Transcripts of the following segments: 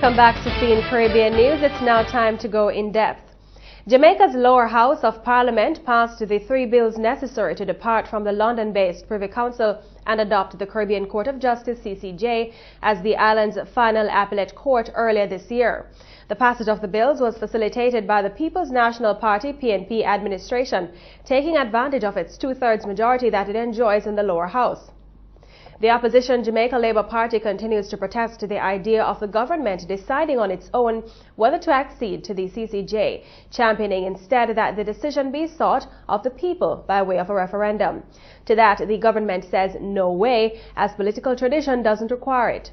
Welcome back to CEEN Caribbean News. It's now time to go in depth. Jamaica's lower house of parliament passed the 3 bills necessary to depart from the London-based Privy Council and adopt the Caribbean Court of Justice CCJ as the island's final appellate court earlier this year. The passage of the bills was facilitated by the People's National Party PNP administration, taking advantage of its 2/3 majority that it enjoys in the lower house. The opposition Jamaica Labour Party continues to protest the idea of the government deciding on its own whether to accede to the CCJ, championing instead that the decision be sought of the people by way of a referendum. To that, the government says no way, as political tradition doesn't require it.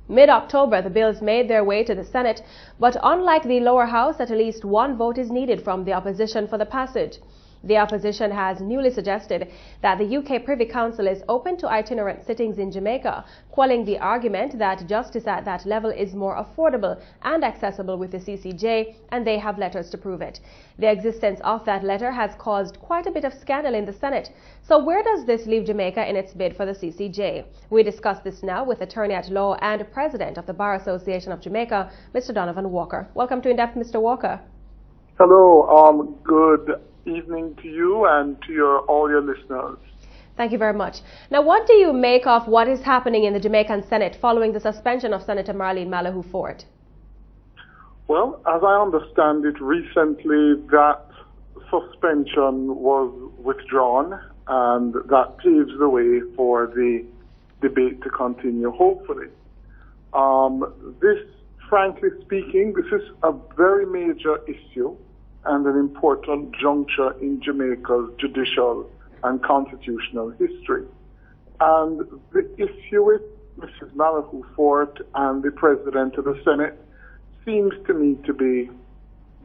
Mid-October, the bills made their way to the Senate, but unlike the lower house, at least one vote is needed from the opposition for the passage. The opposition has newly suggested that the UK Privy Council is open to itinerant sittings in Jamaica, quelling the argument that justice at that level is more affordable and accessible with the CCJ, and they have letters to prove it. The existence of that letter has caused quite a bit of scandal in the Senate. So where does this leave Jamaica in its bid for the CCJ? We discuss this now with attorney at law and president of the Bar Association of Jamaica, Mr. Donovan Walker. Welcome to Indepth, Mr. Walker. Hello, good evening to you and to all your listeners. Thank you very much. Now, what do you make of what is happening in the Jamaican Senate following the suspension of Senator Marlene Malahoo Fort? Well, as I understand it, recently that suspension was withdrawn, and that paves the way for the debate to continue, hopefully. Frankly speaking, this is a very major issue and an important juncture in Jamaica's judicial and constitutional history. And the issue with Mrs. Malahoo Fort and the President of the Senate seems to me to be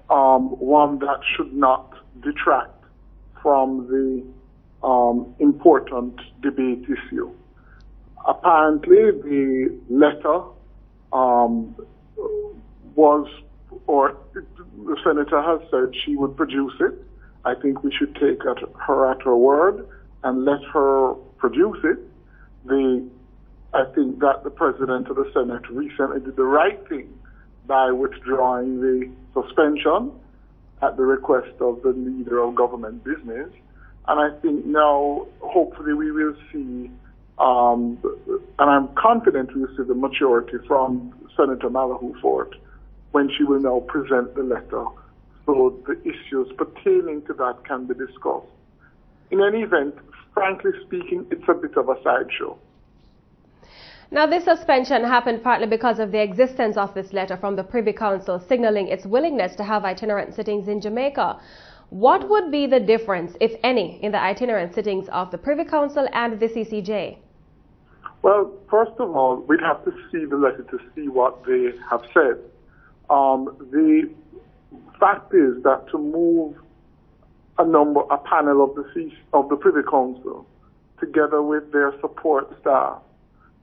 one that should not detract from the important debate issue. Apparently, the letter the senator has said she would produce it. I think we should take her at her word and let her produce it. I think that the President of the Senate recently did the right thing by withdrawing the suspension at the request of the leader of government business. And I think now, hopefully, we will see, and I'm confident we will see the maturity from Senator Malahoo Fort when she will now present the letter, so the issues pertaining to that can be discussed. In any event, frankly speaking, it's a bit of a sideshow. Now, this suspension happened partly because of the existence of this letter from the Privy Council signaling its willingness to have itinerant sittings in Jamaica. What would be the difference, if any, in the itinerant sittings of the Privy Council and the CCJ? Well, first of all, we'd have to see the letter to see what they have said. The fact is that to move a panel of the Privy Council, together with their support staff,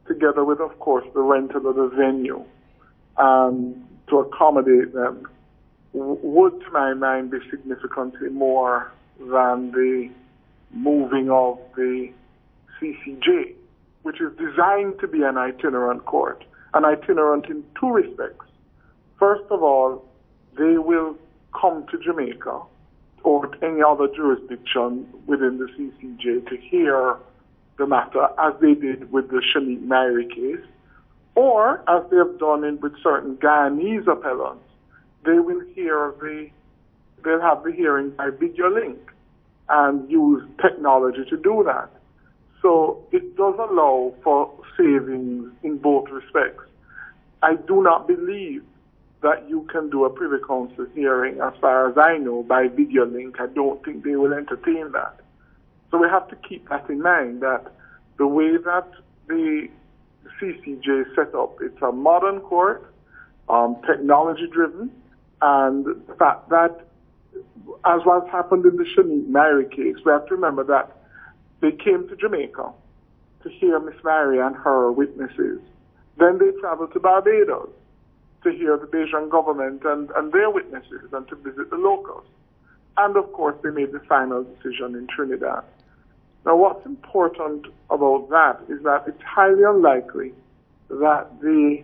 together with, of course, the rental of the venue, to accommodate them, would, to my mind, be significantly more than the moving of the CCJ, which is designed to be an itinerant court, an itinerant in 2 respects. First of all, they will come to Jamaica or any other jurisdiction within the CCJ to hear the matter, as they did with the Shanique Myrie case, or as they have done with certain Guyanese appellants. They'll have the hearing by video link and use technology to do that. So it does allow for savings in both respects. I do not believe that you can do a Privy Council hearing, as far as I know, by video link. I don't think they will entertain that. So we have to keep that in mind, that the way that the CCJ is set up, it's a modern court, technology-driven, and the fact that, as what happened in the Shanique Myrie case, we have to remember that they came to Jamaica to hear Miss Myrie and her witnesses. Then they traveled to Barbados to hear the Bajan government and their witnesses and to visit the locals. And of course, they made the final decision in Trinidad. Now, what's important about that is that it's highly unlikely that the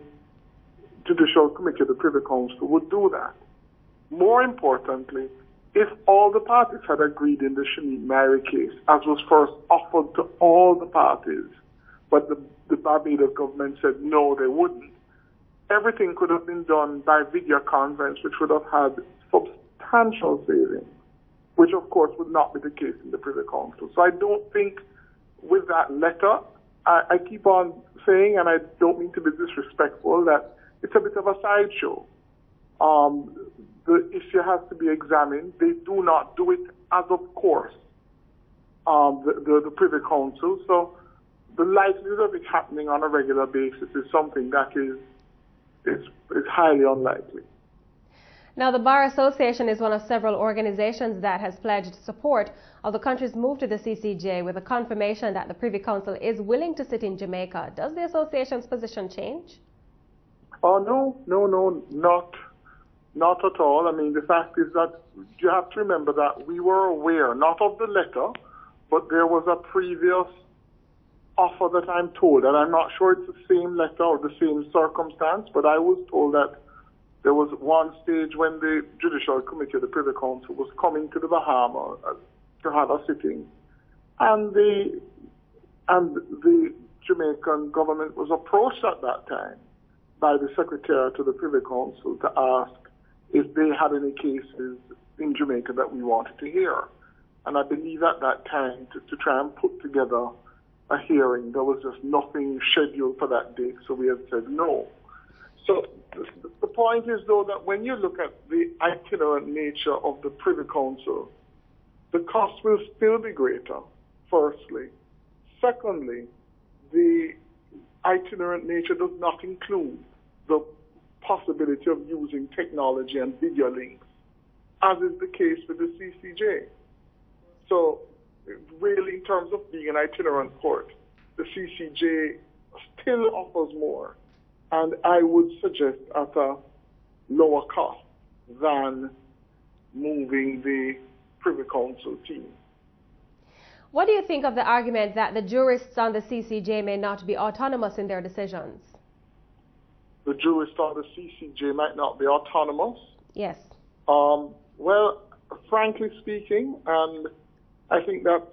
Judicial Committee of the Privy Council would do that. More importantly, if all the parties had agreed in the Shanique Mary case, as was first offered to all the parties, but the Barbados government said no, they wouldn't, everything could have been done by video conference, which would have had substantial savings, which of course would not be the case in the Privy Council. So I don't think with that letter, I keep on saying, and I don't mean to be disrespectful, that it's a bit of a sideshow. The issue has to be examined. They do not do it as of course, the Privy Council. So the likelihood of it happening on a regular basis is something that is highly unlikely. Now, the Bar Association is one of several organizations that has pledged support of the country's move to the CCJ with a confirmation that the Privy Council is willing to sit in Jamaica. Does the association's position change? Oh, no, not at all. I mean, the fact is that you have to remember that we were aware, not of the letter, but there was a previous offer that I'm told, and I'm not sure it's the same letter or the same circumstance, but I was told that there was one stage when the Judicial Committee of the Privy Council was coming to the Bahamas to have a sitting, and the Jamaican government was approached at that time by the Secretariat of the Privy Council to ask if they had any cases in Jamaica that we wanted to hear. And I believe at that time, to try and put together a hearing, there was just nothing scheduled for that date, so we had said no. So the point is, though, that when you look at the itinerant nature of the Privy Council, the cost will still be greater, firstly. Secondly, the itinerant nature does not include the possibility of using technology and video links, as is the case with the CCJ. So really, in terms of being an itinerant court, the CCJ still offers more, and I would suggest at a lower cost than moving the Privy Council team. What do you think of the argument that the jurists on the CCJ may not be autonomous in their decisions? The jurists on the CCJ might not be autonomous? Yes. Well, frankly speaking, and I think that's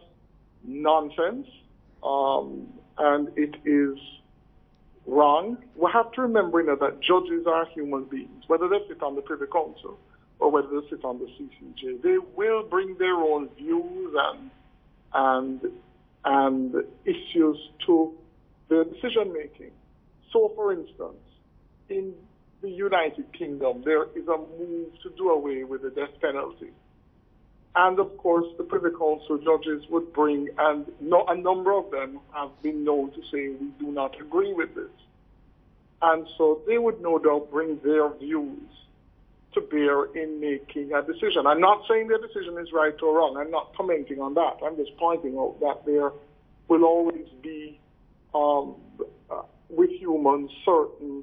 nonsense, and it is wrong. We have to remember that judges are human beings, whether they sit on the Privy Council or whether they sit on the CCJ. They will bring their own views and issues to their decision making. So, for instance, in the United Kingdom, there is a move to do away with the death penalty. And of course, the Privy Council judges would bring, and a number of them have been known to say, we do not agree with this. And so they would no doubt bring their views to bear in making a decision. I'm not saying their decision is right or wrong. I'm not commenting on that. I'm just pointing out that there will always be, with humans, certain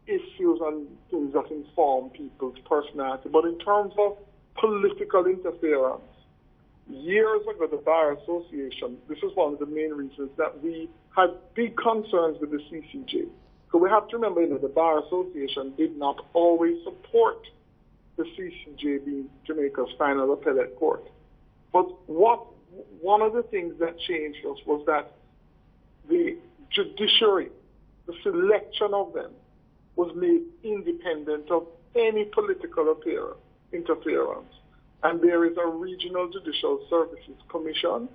issues and things that inform people's personality. But in terms of political interference, years ago, the Bar Association, this is one of the main reasons that we had big concerns with the CCJ. So we have to remember that the Bar Association did not always support the CCJ being Jamaica's final appellate court. But one of the things that changed us was that the judiciary, the selection of them, was made independent of any political interference. And there is a Regional Judicial Services Commission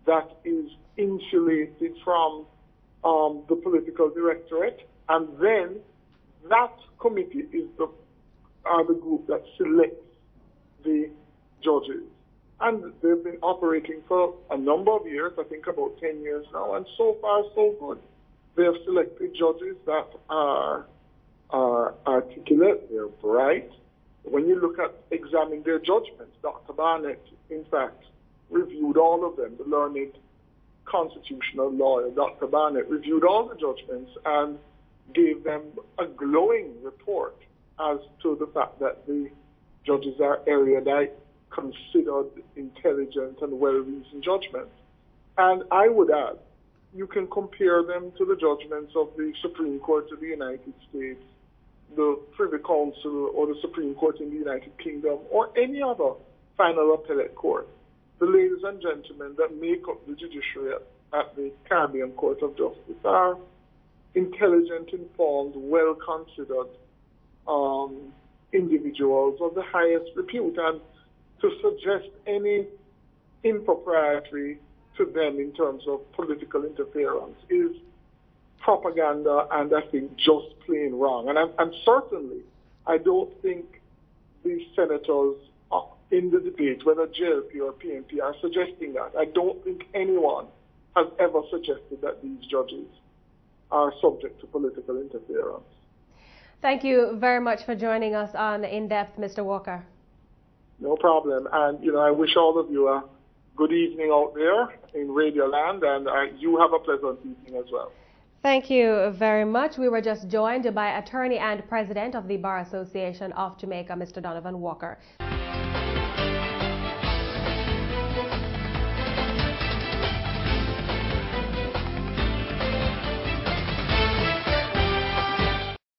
that is insulated from the political directorate, and then that committee is the group that selects the judges. And they've been operating for a number of years, I think about 10 years now, and so far so good. They have selected judges that are articulate, they're bright. When you look at examining their judgments, Dr. Barnett, in fact, reviewed all of them. The learned constitutional lawyer, Dr. Barnett, reviewed all the judgments and gave them a glowing report as to the fact that the judges are erudite, considered, intelligent, and well-reasoned judgments. And I would add, you can compare them to the judgments of the Supreme Court of the United States the Privy Council or the Supreme Court in the United Kingdom or any other final appellate court. The ladies and gentlemen that make up the judiciary at the Caribbean Court of Justice are intelligent, informed, well-considered individuals of the highest repute, and to suggest any impropriety to them in terms of political interference is propaganda and I think just plain wrong. And certainly, I don't think the senators in the debate, whether JLP or PNP, are suggesting that. I don't think anyone has ever suggested that these judges are subject to political interference. Thank you very much for joining us on In-Depth, Mr. Walker. No problem. And, I wish all of you a good evening out there in Radio Land, and you have a pleasant evening as well. Thank you very much. We were just joined by attorney and president of the Bar Association of Jamaica, Mr. Donovan Walker.